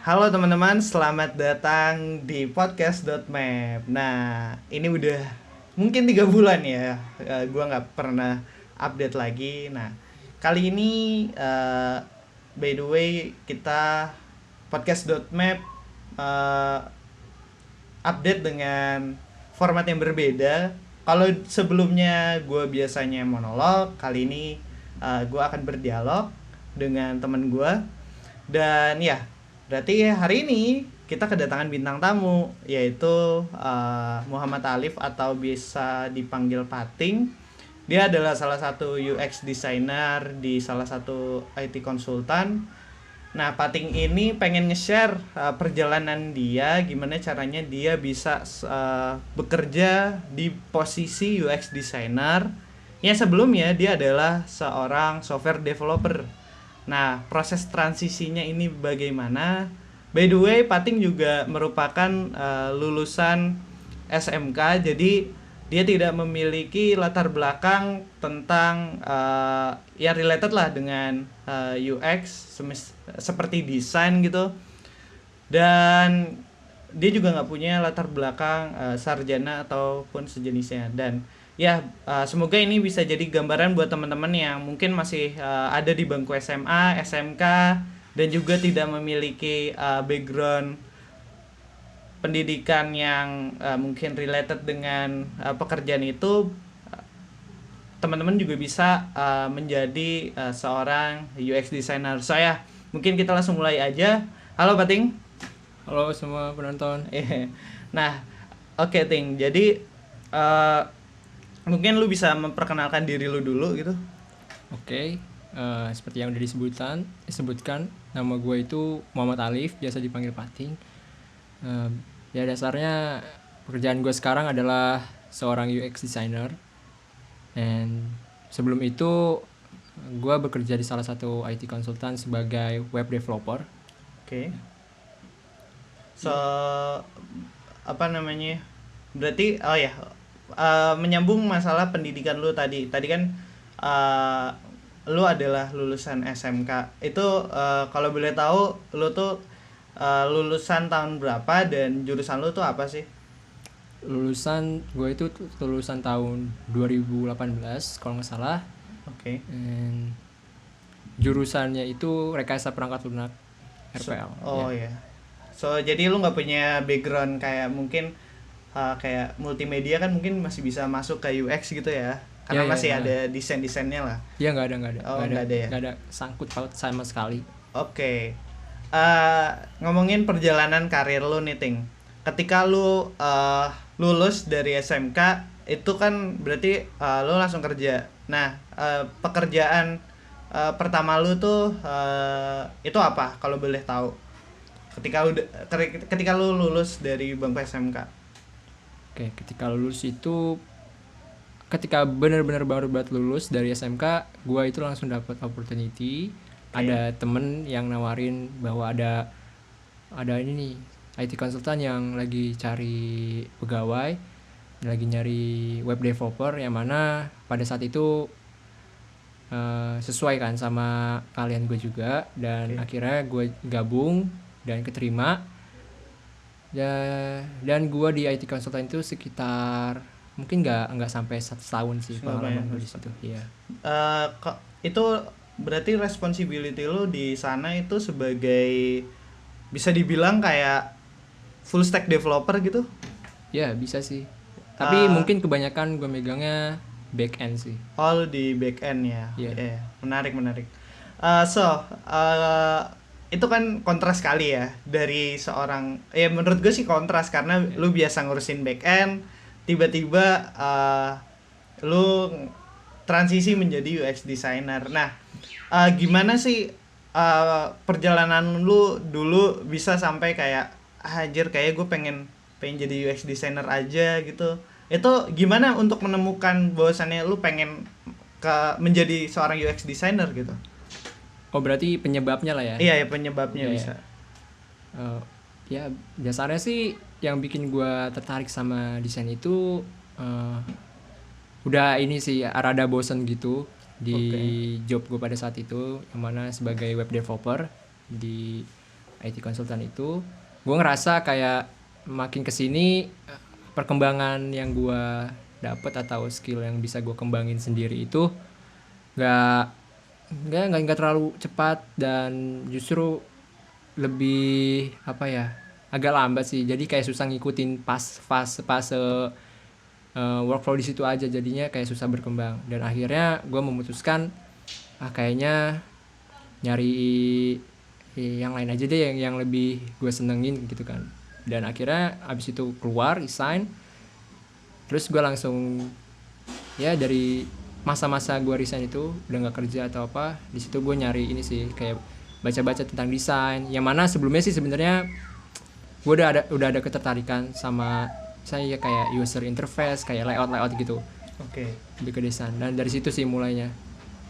Halo teman-teman, selamat datang di podcast.map. Nah, ini udah mungkin 3 bulan ya, gua nggak pernah update lagi. Nah, kali ini by the way kita podcast.map uh, update dengan format yang berbeda. Kalau sebelumnya gue biasanya monolog, kali ini gue akan berdialog dengan teman gue. Dan ya, berarti hari ini kita kedatangan bintang tamu, yaitu Muhammad Alif atau bisa dipanggil Pating. Dia adalah salah satu UX designer di salah satu IT konsultan. Nah, Pating ini pengen nge-share perjalanan dia, gimana caranya dia bisa bekerja di posisi UX designer. Ya, sebelumnya dia adalah seorang software developer. Nah, proses transisinya ini bagaimana? By the way, Pating juga merupakan lulusan SMK, jadi dia tidak memiliki latar belakang tentang ya related lah dengan UX seperti desain gitu, dan dia juga nggak punya latar belakang sarjana ataupun sejenisnya. Dan ya semoga ini bisa jadi gambaran buat teman-teman yang mungkin masih ada di bangku SMA, SMK, dan juga tidak memiliki background pendidikan yang mungkin related dengan pekerjaan itu. Teman-teman juga bisa menjadi seorang UX designer. So ya, mungkin kita langsung mulai aja. Halo Pating. Halo semua penonton. Nah, oke Ting. Jadi mungkin lu bisa memperkenalkan diri lu dulu gitu. Oke, seperti yang udah disebutkan, nama gue itu Muhammad Alif, biasa dipanggil Pating. Ya dasarnya pekerjaan gue sekarang adalah seorang UX designer. Dan sebelum itu gue bekerja di salah satu IT konsultan sebagai web developer. Oke. So apa namanya? Berarti oh ya, menyambung masalah pendidikan lu tadi. Tadi kan lu adalah lulusan SMK. Itu kalau boleh tahu lu tuh lulusan tahun berapa dan jurusan lu tuh apa sih? Lulusan gue itu lulusan tahun 2018 kalau nggak salah. Oke. Dan jurusannya itu rekayasa perangkat lunak, RPL. Oh ya. So jadi lu nggak punya background kayak mungkin kayak multimedia kan, mungkin masih bisa masuk ke UX gitu ya? Karena masih ada desain-desainnya lah. Iya, nggak ada. Oh, nggak ada ya? Nggak ada sangkut paut sama sekali. Oke. Ngomongin perjalanan karir lu nih, Ting. Ketika lu lulus dari SMK, itu kan berarti lu langsung kerja. Nah, pekerjaan pertama lu tuh itu apa kalau boleh tahu? Ketika lu lulus dari bangku SMK. Oke, ketika benar-benar baru banget lulus dari SMK, gue itu langsung dapat opportunity. Okay. Ada temen yang nawarin bahwa ada ini nih IT konsultan yang lagi cari pegawai, lagi nyari web developer, yang mana pada saat itu sesuai kan sama kalian gue juga. Dan akhirnya gue gabung dan keterima. Dan gue di IT konsultan itu sekitar mungkin nggak sampai 1 tahun sih pengalaman gue di situ. Iya. Itu berarti responsibility lu di sana itu sebagai bisa dibilang kayak full stack developer gitu? Ya bisa sih. Tapi mungkin kebanyakan gue megangnya back end sih. Oh, di back end ya. Iya. Yeah. Menarik. Itu kan kontras sekali ya dari seorang, ya menurut gue sih kontras, karena lu biasa ngurusin back end, tiba-tiba lu transisi menjadi UX designer. Nah, gimana sih perjalanan lu dulu bisa sampai kayak anjir, kayak gue pengen jadi UX designer aja gitu. Itu gimana untuk menemukan bahwasannya lu pengen menjadi seorang UX designer gitu? Oh, berarti penyebabnya lah ya? Iya, ya penyebabnya ya, bisa. Ya dasarnya sih yang bikin gue tertarik sama desain itu udah ini sih, rada bosen gitu di job gue pada saat itu, yang mana sebagai web developer di IT konsultan itu, gue ngerasa kayak makin kesini perkembangan yang gue dapet atau skill yang bisa gue kembangin sendiri itu nggak nggak terlalu cepat dan justru lebih apa ya, agak lambat sih. Jadi kayak susah ngikutin fase workflow di situ aja, jadinya kayak susah berkembang. Dan akhirnya gue memutuskan kayaknya nyari yang lain aja deh, yang lebih gue senengin gitu kan. Dan akhirnya abis itu keluar resign, terus gue langsung ya dari masa-masa gue resign itu udah nggak kerja atau apa, di situ gue nyari ini sih, kayak baca-baca tentang desain, yang mana sebelumnya sih sebenarnya gue udah ada ketertarikan sama saya kayak user interface, kayak layout gitu. Oke. Lebih ke desain, dan dari situ sih mulainya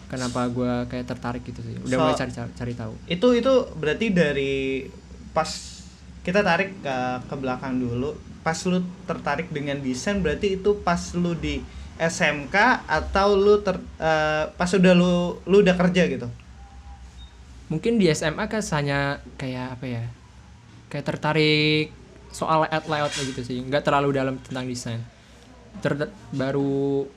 kenapa gue kayak tertarik gitu sih, udah mulai cari tahu. Itu berarti dari pas kita tarik ke belakang dulu, pas lu tertarik dengan desain berarti itu pas lu di SMK atau lu pas udah lu udah kerja gitu? Mungkin di SMA kan hanya kayak apa ya, kayak tertarik soal layout gitu sih, nggak terlalu dalam tentang desain. Baru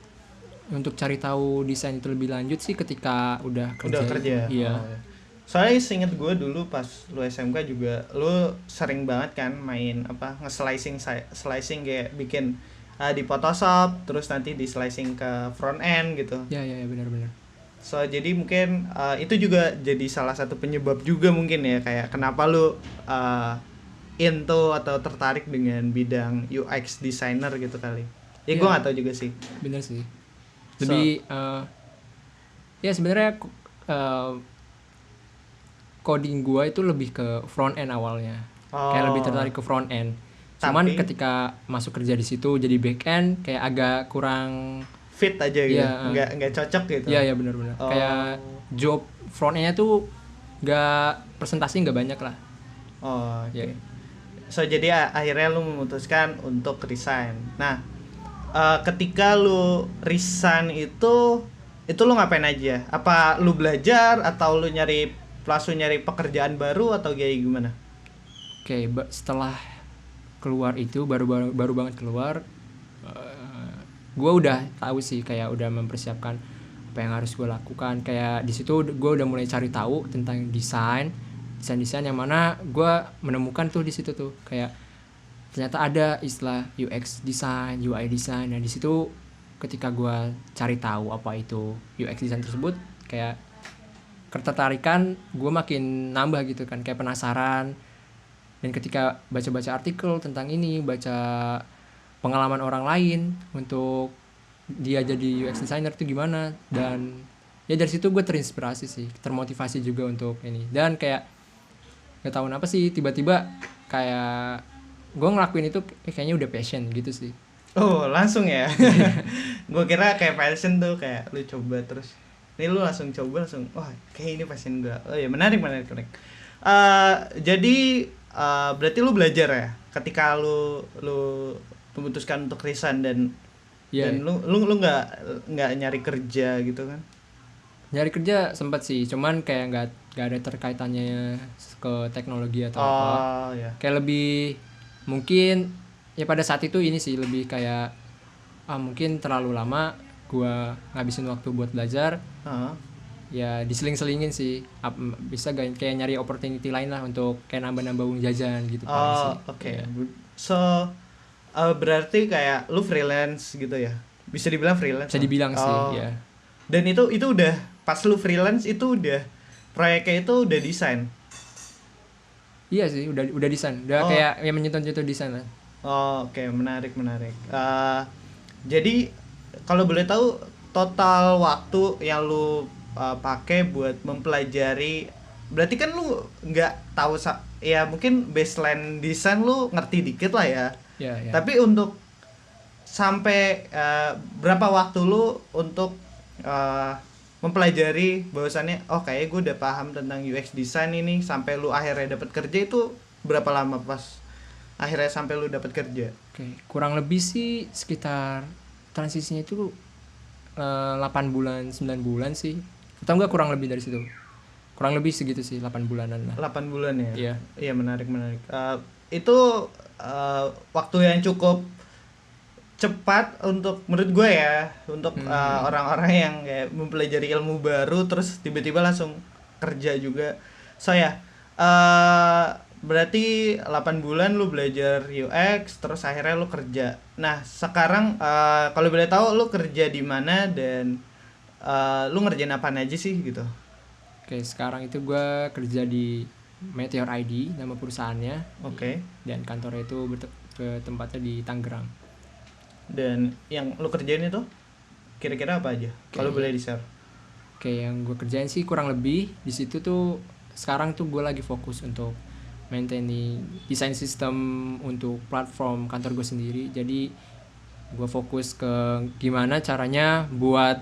untuk cari tahu desain itu lebih lanjut sih ketika udah kerja. Udah kerja. Iya. Oh, ya. Soalnya seinget gue dulu pas lu SMK juga lu sering banget kan main apa slicing kayak bikin di Photoshop terus nanti di slicing ke front end gitu. Ya benar. So jadi mungkin itu juga jadi salah satu penyebab juga mungkin ya, kayak kenapa lu into atau tertarik dengan bidang UX designer gitu kali. Ya gue nggak tahu juga sih. Bener sih. Lebih ya sebenarnya coding gue itu lebih ke front end awalnya. Kayak lebih tertarik ke front end. Cuman ketika masuk kerja di situ jadi back end kayak agak kurang fit aja gitu. Nggak cocok gitu. Iya benar. Kayak job front end-nya tuh presentasi nggak banyak lah. Oh, oke. So jadi akhirnya lu memutuskan untuk resign. Nah, ketika lu resign itu lu ngapain aja? Apa lu belajar atau lu langsung nyari pekerjaan baru atau kayak gimana? Oke, setelah keluar itu baru banget keluar, gue udah tahu sih, kayak udah mempersiapkan apa yang harus gue lakukan. Kayak di situ gue udah mulai cari tahu tentang desain yang mana gue menemukan tuh di situ tuh kayak ternyata ada istilah UX design, UI design. Nah di situ ketika gue cari tahu apa itu UX design tersebut, kayak ketertarikan gue makin nambah gitu kan, kayak penasaran. Dan ketika baca-baca artikel tentang ini, baca pengalaman orang lain untuk dia jadi UX designer itu gimana, dan ya dari situ gue terinspirasi sih, termotivasi juga untuk ini. Dan kayak gak tahu kenapa sih tiba-tiba kayak gue ngelakuin itu kayaknya udah passion gitu sih. Oh langsung ya. Gue kira kayak passion tuh kayak lu coba terus ini lu langsung coba langsung wah kayak ini passion gue. Oh ya menarik. Jadi berarti lu belajar ya ketika lu memutuskan untuk resign dan lu nggak nyari kerja gitu kan? Nyari kerja sempat sih, cuman kayak nggak ada terkaitannya ke teknologi atau apa. Yeah. Kayak lebih mungkin ya pada saat itu ini sih lebih kayak mungkin terlalu lama gua ngabisin waktu buat belajar. Ya diseling-selingin sih, bisa gak kayak nyari opportunity lain lah untuk kayak nambah uang jajan gitu. Oke. Yeah. So berarti kayak lu freelance gitu ya, bisa dibilang freelance? Bisa dibilang sih ya. Dan itu udah pas lu freelance itu udah proyeknya itu udah desain? Iya sih, udah desain, udah kayak yang menyentuh desain lah. Oke. Menarik. Jadi kalau boleh tahu total waktu yang lu pakai buat mempelajari, berarti kan lu nggak tahu ya mungkin baseline desain lu ngerti dikit lah ya. Yeah. Tapi untuk sampai berapa waktu lu untuk mempelajari bahwasannya kayak gue udah paham tentang UX design ini sampai lu akhirnya dapat kerja, itu berapa lama pas akhirnya sampai lu dapat kerja? Oke, kurang lebih sih sekitar transisinya itu 8 bulan 9 bulan sih, atau enggak kurang lebih dari situ. kurang lebih segitu sih, 8 bulanan lah. 8 bulan ya. Iya. Iya, menarik. Itu waktu yang cukup cepat untuk menurut gue ya, untuk orang-orang yang kayak mempelajari ilmu baru terus tiba-tiba langsung kerja juga. So ya, berarti 8 bulan lu belajar UX terus akhirnya lu kerja. Nah, sekarang kalau boleh tahu lu kerja di mana dan lu ngerjain apa aja sih gitu? Oke, sekarang itu gue kerja di Meteor ID, nama perusahaannya. Oke. Dan kantornya itu tempatnya di Tangerang. Dan yang lu kerjain itu kira-kira apa aja? Kalau boleh di-share. Oke, yang gue kerjain sih kurang lebih di situ tuh sekarang tuh gue lagi fokus untuk maintaining desain sistem untuk platform kantor gue sendiri. Jadi gue fokus ke gimana caranya buat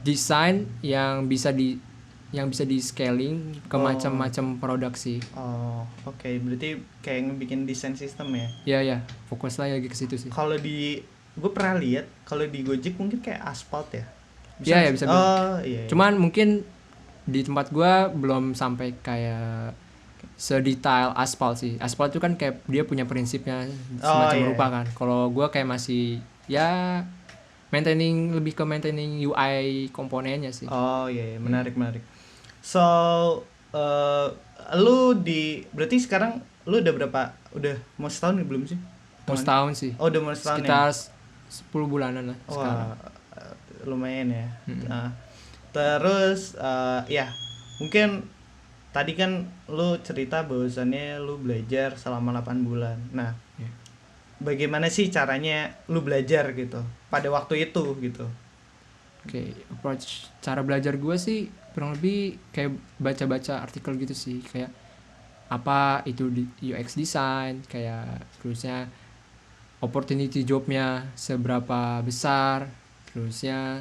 desain yang bisa di scaling ke macam-macam produk sih. Oh, oke. Berarti kayak ngebikin desain sistem ya? Iya, fokus lah lagi ke situ sih. Kalau gue pernah lihat kalau di Gojek mungkin kayak aspal ya. Iya, bisa. Oh, iya. Cuman mungkin di tempat gua belum sampai kayak sedetail aspal sih. Aspal itu kan kayak dia punya prinsipnya semacam rupa kan. Kalau gua kayak masih ya lebih ke maintaining UI komponennya sih. Oh iya, menarik. So, berarti sekarang lu udah berapa? Udah mau setahun nih belum sih? Mau setahun sih. Oh, udah mau setahun. Sekitar 10 bulanan lah sekarang. Lumayan ya. Nah, terus ya mungkin tadi kan lu cerita bahwasannya lu belajar selama 8 bulan. Nah, bagaimana sih caranya lu belajar gitu pada waktu itu gitu? Oke, approach cara belajar gue sih kurang lebih kayak baca-baca artikel gitu sih, kayak apa itu UX design, kayak terusnya opportunity jobnya seberapa besar, terusnya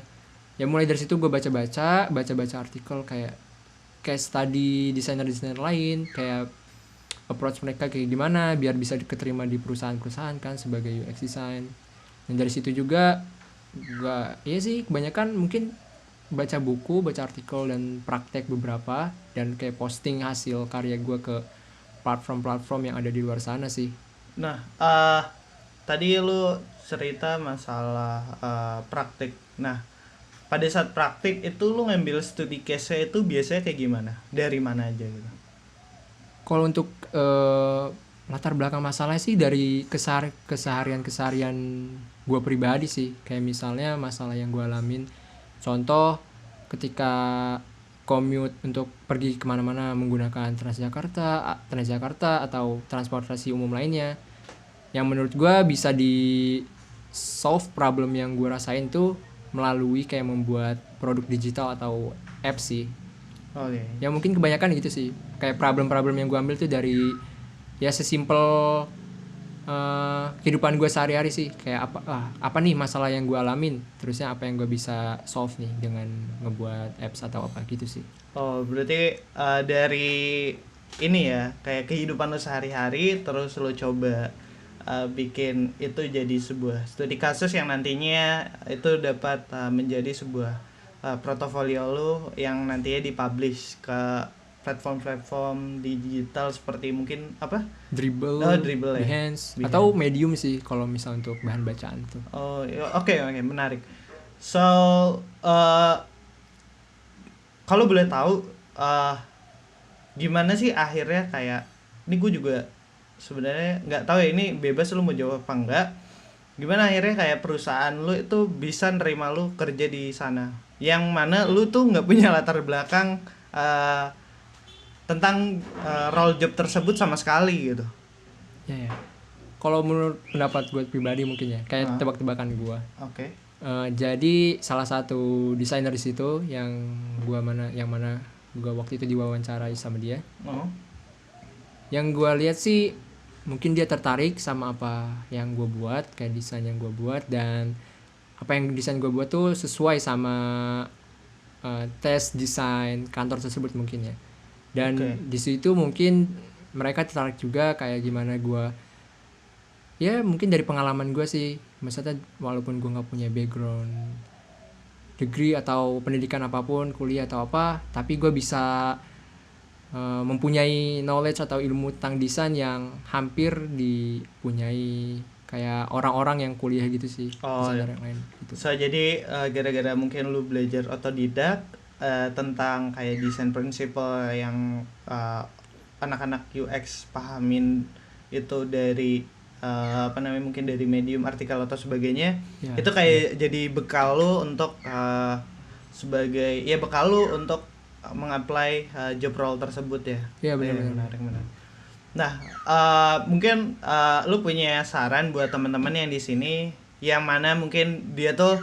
ya mulai dari situ gue baca-baca artikel kayak study desainer lain, kayak approach mereka kayak gimana biar bisa diterima di perusahaan-perusahaan kan sebagai UX design. Dan dari situ juga gue sih kebanyakan mungkin baca buku, baca artikel dan praktek beberapa, dan kayak posting hasil karya gue ke platform-platform yang ada di luar sana sih. Nah, tadi lu cerita masalah praktik. Nah, pada saat praktik itu lu ngambil studi case-nya itu biasanya kayak gimana? Dari mana aja gitu? Kalau untuk latar belakang masalah sih dari keseharian gue pribadi sih. Kayak misalnya masalah yang gue alamin, contoh ketika commute untuk pergi kemana-mana menggunakan Transjakarta atau transportasi umum lainnya, yang menurut gue bisa di solve problem yang gue rasain tuh melalui kayak membuat produk digital atau app sih. Okay. Ya mungkin kebanyakan gitu sih, kayak problem-problem yang gue ambil tuh dari ya sesimpel kehidupan gue sehari-hari sih, kayak apa nih masalah yang gue alamin, terusnya apa yang gue bisa solve nih dengan ngebuat apps atau apa gitu sih. Oh, berarti dari ini ya, kayak kehidupan lo sehari-hari terus lo coba bikin itu jadi sebuah studi kasus yang nantinya itu dapat menjadi sebuah portofolio lo yang nantinya dipublish ke platform-platform digital seperti mungkin apa? Dribble ya. Behance atau Medium sih kalau misal untuk bahan bacaan tuh. Oh, oke, menarik. So, kalau boleh tahu gimana sih akhirnya kayak ini gue juga sebenarnya nggak tahu ya, ini bebas lu mau jawab apa enggak. Gimana akhirnya kayak perusahaan lu itu bisa nerima lu kerja di sana, yang mana lu tuh nggak punya latar belakang tentang role job tersebut sama sekali gitu. Ya. Kalau menurut pendapat gue pribadi mungkin ya, kayak tebak-tebakan gue. Oke. Jadi salah satu desainer di situ yang mana gue waktu itu diwawancarai sama dia. Yang gue lihat sih mungkin dia tertarik sama apa yang gue buat, kayak desain yang gue buat, dan apa yang desain gue buat tuh sesuai sama tes desain kantor tersebut mungkin ya. Dan di situ mungkin mereka tertarik juga kayak gimana gue, ya mungkin dari pengalaman gue sih, maksudnya walaupun gue nggak punya background degree atau pendidikan apapun, kuliah atau apa, tapi gue bisa mempunyai knowledge atau ilmu tentang desain yang hampir dipunyai kayak orang-orang yang kuliah gitu sih, Oh, desainer yang lain gitu. so jadi gara-gara mungkin lu belajar otodidak tentang kayak desain principle yang anak-anak UX pahamin itu dari apa namanya mungkin dari medium artikel atau sebagainya, Ya, itu kayak jadi bekal lu untuk sebagai ya bekal lu untuk mengapply job role tersebut ya. Iya, benar-benar. Menarik. Nah, mungkin lu punya saran buat teman-teman yang di sini yang mana mungkin dia tuh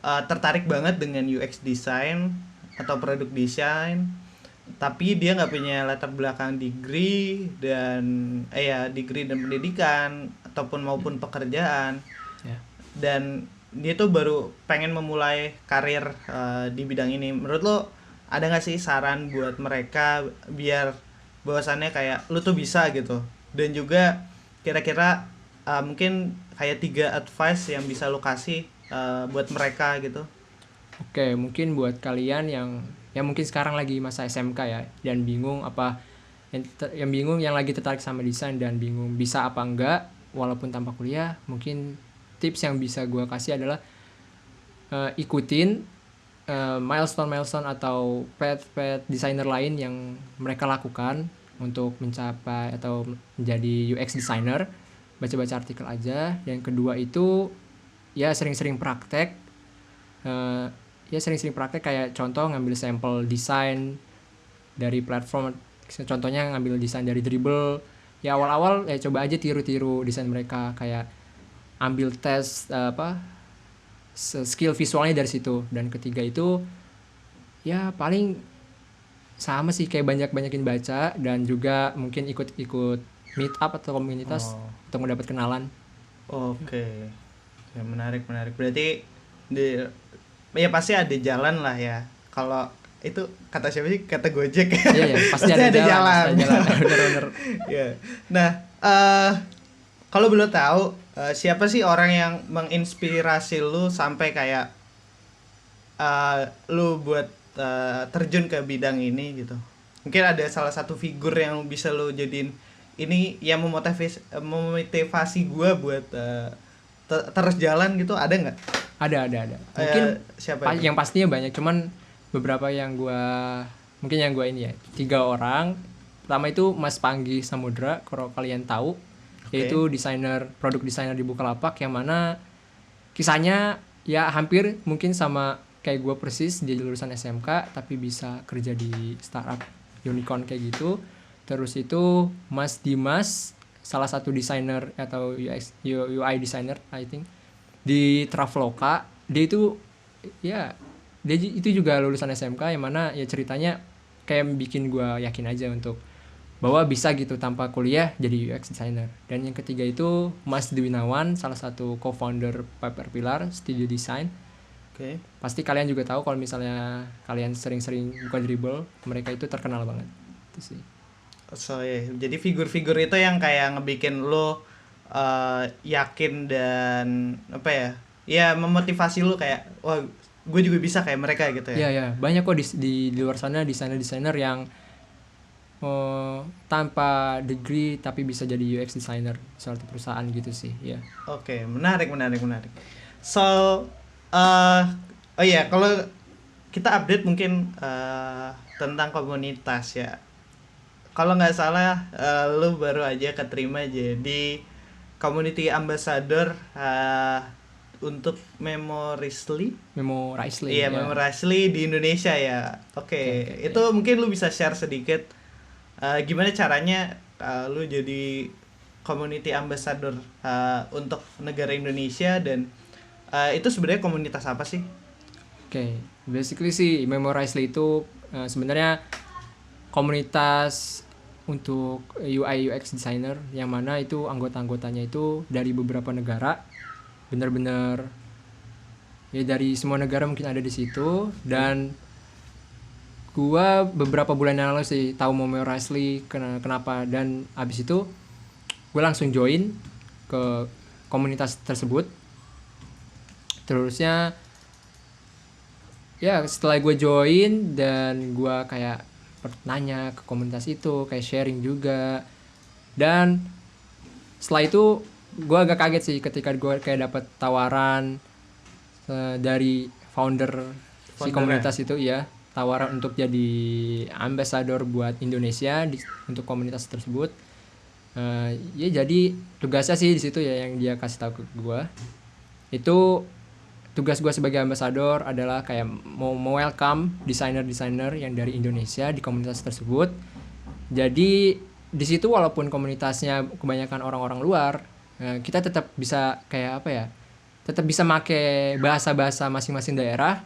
tertarik banget dengan UX design atau produk desain, tapi dia nggak punya latar belakang degree dan degree dan pendidikan ataupun maupun pekerjaan, Ya. dan dia tuh baru pengen memulai karir di bidang ini. Menurut lo ada nggak sih saran buat mereka biar bahwasannya kayak lu tuh bisa gitu, dan juga kira-kira mungkin kayak 3 advice yang bisa lo kasih buat mereka gitu? Oke, mungkin buat kalian yang mungkin sekarang lagi masa SMK ya dan bingung yang bingung yang lagi tertarik sama desain dan bingung bisa apa enggak walaupun tanpa kuliah, mungkin tips yang bisa gue kasih adalah ikutin milestone atau path designer lain yang mereka lakukan untuk mencapai atau menjadi UX designer. Baca-baca artikel aja. Yang kedua itu ya sering-sering praktek. Sering-sering praktek kayak contoh ngambil sampel desain dari platform, contohnya ngambil desain dari Dribbble. Ya awal-awal ya coba aja tiru-tiru desain mereka, kayak ambil tes skill visualnya dari situ. Dan ketiga itu ya paling sama sih, kayak banyakin baca dan juga mungkin ikut meet up atau komunitas untuk mendapat kenalan. Oke. Ya, menarik. Berarti ya pasti ada jalan lah ya. Kalau itu kata siapa sih? Kata Gojek. Iya, pasti ada jalan. Bener-bener. Ya. Nah, kalau belum tahu siapa sih orang yang menginspirasi lu sampai kayak lu buat terjun ke bidang ini gitu? Mungkin ada salah satu figur yang bisa lu jadiin ini yang memotivasi gue buat terus jalan gitu, ada nggak? Ada. Mungkin siapa yang pastinya banyak, cuman beberapa yang gue ini ya, 3 orang. Pertama itu Mas Panggi Samudra, kalau kalian tahu. Yaitu produk desainer di Bukalapak, yang mana kisahnya ya hampir mungkin sama kayak gue persis, dia lulusan SMK tapi bisa kerja di startup unicorn kayak gitu. Terus itu Mas Dimas, salah satu desainer atau UI designer I think di Traveloka. Dia itu juga lulusan SMK, yang mana ya ceritanya kayak bikin gue yakin aja untuk bahwa bisa gitu tanpa kuliah jadi UX designer. Dan yang ketiga itu Mas Dwinawan, salah satu co-founder Paper Pillar Studio Design. Pasti kalian juga tahu kalau misalnya kalian sering-sering buka Dribbble, mereka itu terkenal banget. Itu sih. So jadi figur-figur itu yang kayak ngebikin lo yakin dan apa ya? Ya memotivasi lo kayak wah gue juga bisa kayak mereka gitu ya. Iya, banyak kok di luar sana desainer yang tanpa degree tapi bisa jadi UX designer suatu perusahaan gitu sih, ya. Oke, menarik. So, kalau kita update mungkin tentang komunitas ya. Kalau nggak salah, lu baru aja keterima jadi community ambassador untuk Memorizely. Iya, Memorizely di Indonesia ya. Oke. Itu mungkin lu bisa share sedikit gimana caranya lu jadi community ambassador untuk negara Indonesia, dan itu sebenarnya komunitas apa sih? Basically sih Memorizely itu sebenarnya komunitas untuk UI UX designer, yang mana itu anggota-anggotanya itu dari beberapa negara, benar-benar ya dari semua negara mungkin ada di situ. Dan gua beberapa bulan yang lalu sih tahu Memorizely kenapa, dan abis itu gue langsung join ke komunitas tersebut. Terusnya ya setelah gue join dan gue kayak nanya ke komunitas itu, kayak sharing juga. Dan setelah itu gue agak kaget sih ketika gue kayak dapat tawaran dari founder si komunitas itu, ya, tawaran untuk jadi ambassador buat Indonesia untuk komunitas tersebut. Ya jadi tugasnya sih di situ ya yang dia kasih tahu ke gue. Itu tugas gue sebagai ambassador adalah kayak mau welcome desainer-desainer yang dari Indonesia di komunitas tersebut. Jadi di situ walaupun komunitasnya kebanyakan orang-orang luar, kita tetap bisa kayak apa ya? Tetap bisa make bahasa-bahasa masing-masing daerah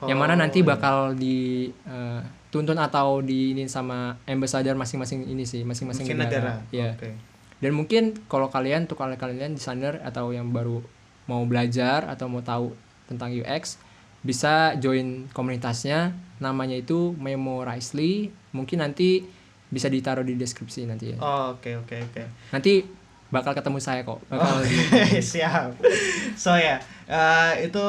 yang mana nanti bakal dituntun atau diinin sama ambassador masing-masing ini sih, masing-masing negara. Ya. Okay. Dan mungkin kalau kalian desainer atau yang baru mau belajar atau mau tahu tentang UX, bisa join komunitasnya, namanya itu Memorizely. Mungkin nanti bisa ditaruh di deskripsi nanti ya. Oke. Nanti bakal ketemu saya kok. Siap. So ya, itu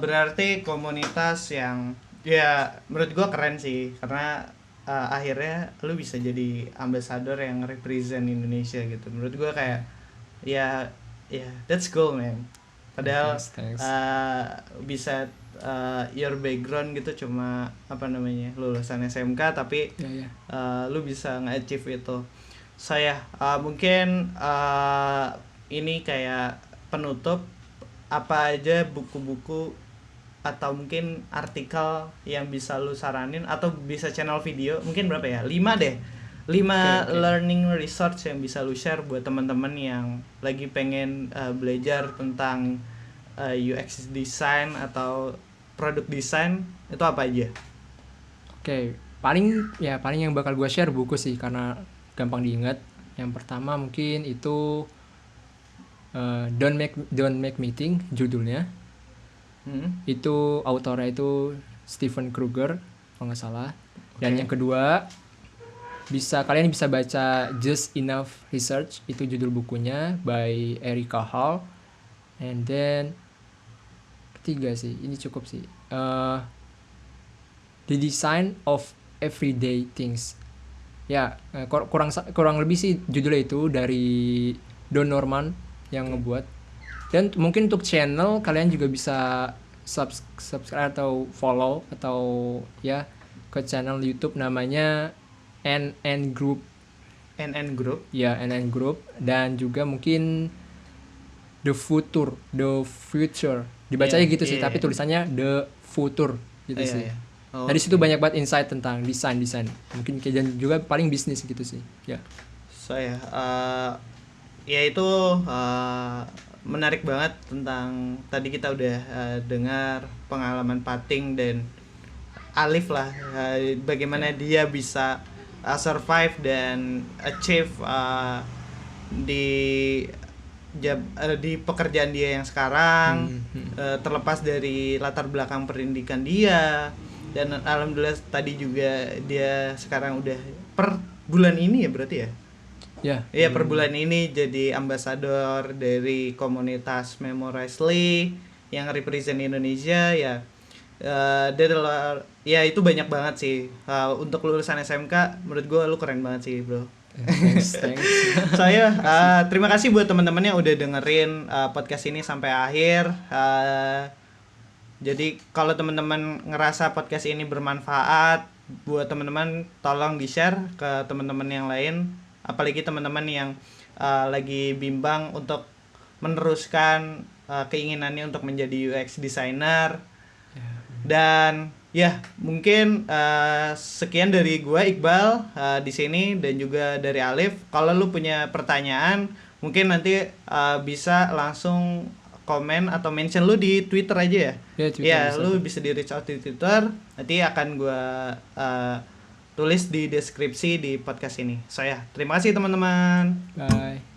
berarti komunitas yang ya menurut gua keren sih, karena akhirnya lu bisa jadi ambassador yang represent Indonesia gitu. Menurut gua kayak ya that's cool man. Padahal thanks. Bisa your background gitu cuma lulusan SMK, tapi lu bisa nge-achieve itu. Saya mungkin ini kayak penutup, apa aja buku-buku atau mungkin artikel yang bisa lu saranin, atau bisa channel video, mungkin berapa ya, 5 deh, 5 learning resource yang bisa lu share buat teman-teman yang lagi pengen belajar tentang UX design atau produk design, itu apa aja? Oke, paling yang bakal gue share buku sih karena gampang diingat. Yang pertama mungkin itu Don't Make Me Think judulnya. Itu autornya itu Stephen Kruger kalau nggak salah. Dan yang kedua kalian bisa baca Just Enough Research, itu judul bukunya by Erica Hall. And then ketiga sih, ini cukup sih, The Design of Everyday Things. Ya, kurang lebih sih judulnya itu dari Don Norman yang ngebuat. Dan mungkin untuk channel kalian juga bisa subscribe atau follow atau ya ke channel YouTube namanya NN Group. Ya, NN Group. Dan juga mungkin The Future. Dibacanya gitu sih, tapi tulisannya The Future gitu sih. Dari situ banyak banget insight tentang desain. Mungkin dan juga paling bisnis gitu sih. Ya. Saya ya itu menarik banget tentang tadi kita udah dengar pengalaman Pating dan Alif lah, bagaimana dia bisa survive dan achieve di pekerjaan dia yang sekarang, terlepas dari latar belakang pendidikan dia. Dan alhamdulillah tadi juga dia sekarang udah per bulan ini ya berarti ya? Iya, per bulan ini jadi ambasador dari komunitas Memorizely yang represent Indonesia ya. Ya itu banyak banget sih. Untuk lulusan SMK menurut gue lu keren banget sih bro. Thanks. Saya terima kasih buat teman-teman yang udah dengerin podcast ini sampai akhir. Jadi kalau teman-teman ngerasa podcast ini bermanfaat buat teman-teman, tolong di-share ke teman-teman yang lain, apalagi teman-teman yang lagi bimbang untuk meneruskan keinginannya untuk menjadi UX designer. Dan ya mungkin sekian dari gua Iqbal di sini, dan juga dari Alif. Kalau lu punya pertanyaan mungkin nanti bisa langsung komen atau mention lu di Twitter aja ya. Ya, lu bisa di reach out di Twitter. Nanti akan gua tulis di deskripsi di podcast ini. So ya, terima kasih teman-teman. Bye.